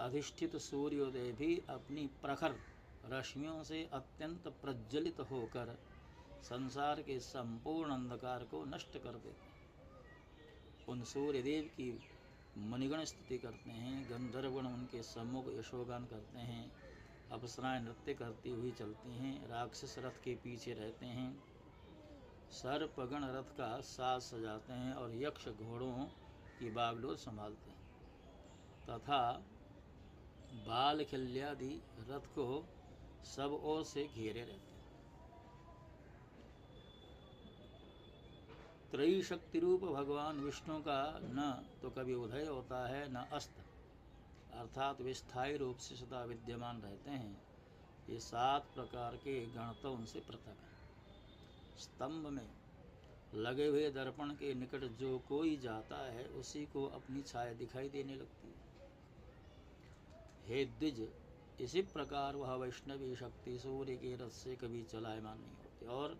अधिष्ठित सूर्योदय भी अपनी प्रखर रश्मियों से अत्यंत प्रज्वलित होकर संसार के संपूर्ण अंधकार को नष्ट कर देते। उन सूर्यदेव की मणिगण स्तुति करते हैं, गंधर्वगण उनके सम्मुख यशोगान करते हैं, अप्सराएं नृत्य करती हुई चलती हैं, राक्षस रथ के पीछे रहते हैं, सर्पगण रथ का साज सजाते हैं और यक्ष घोड़ों की बागडोर संभालते हैं तथा बाल खिल्यादि रथ को सब ओर से घेरे रहते हैं। त्रयी शक्ति रूप भगवान विष्णु का न तो कभी उदय होता है न अस्त, अर्थात वे स्थायी रूप से सदा विद्यमान रहते हैं। ये 7 प्रकार के गण तो उनसे पृथक हैं। स्तंभ में लगे हुए दर्पण के निकट जो कोई जाता है उसी को अपनी छाया दिखाई देने लगती है। हे द्विज, इसी प्रकार वह वैष्णवी शक्ति सूर्य के रथ से कभी चलायमान नहीं होती और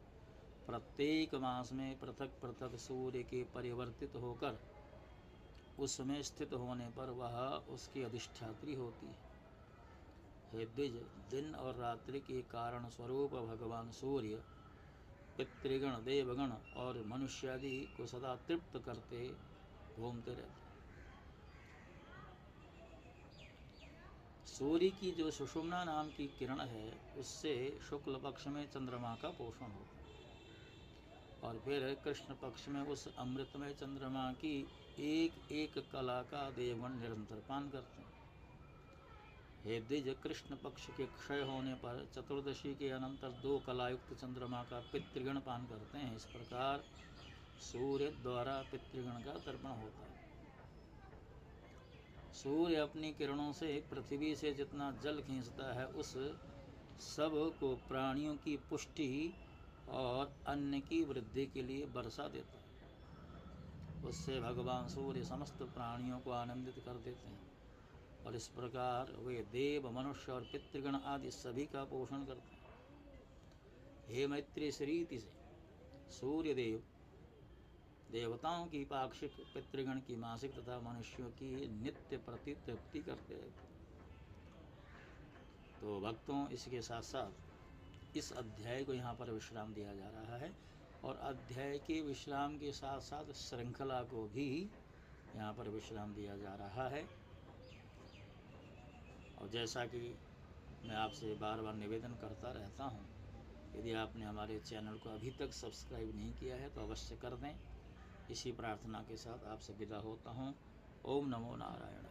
प्रत्येक मास में पृथक पृथक सूर्य के परिवर्तित होकर उसमें स्थित होने पर वह उसकी अधिष्ठात्री होती है। हे द्विज, दिन और रात्रि के कारण स्वरूप भगवान सूर्य पितृगण, देवगण और मनुष्यादि को सदा तृप्त करते घूमते रहते। सूर्य की जो सुषुम्ना नाम की किरण है उससे शुक्ल पक्ष में चंद्रमा का पोषण होता है और फिर कृष्ण पक्ष में उस अमृतमय चंद्रमा की एक एक कला का देवगण निरंतर पान करते हैं। हे द्विज, कृष्ण पक्ष के क्षय होने पर चतुर्दशी के अनंतर 2 कलायुक्त चंद्रमा का पितृगण पान करते हैं। इस प्रकार सूर्य द्वारा पितृगण का तर्पण होता है। सूर्य अपनी किरणों से पृथ्वी से जितना जल खींचता है उस सब को प्राणियों की पुष्टि और अन्न की वृद्धि के लिए बरसा देता है। उससे भगवान सूर्य समस्त प्राणियों को आनंदित कर देते हैं और इस प्रकार वे देव, मनुष्य और पितृगण आदि सभी का पोषण करते हैं। हे मैत्री, इस रीति से सूर्य देव देवताओं की पाक्षिक, पितृगण की मासिक तथा मनुष्यों की नित्य प्रति तृप्ति करते रहते हैं। तो भक्तों, इसके साथ साथ इस अध्याय को यहाँ पर विश्राम दिया जा रहा है और अध्याय के विश्राम के साथ साथ श्रृंखला को भी यहाँ पर विश्राम दिया जा रहा है। और जैसा कि मैं आपसे बार बार निवेदन करता रहता हूँ, यदि आपने हमारे चैनल को अभी तक सब्सक्राइब नहीं किया है तो अवश्य कर दें। इसी प्रार्थना के साथ आपसे विदा होता हूँ। ओम नमो नारायण।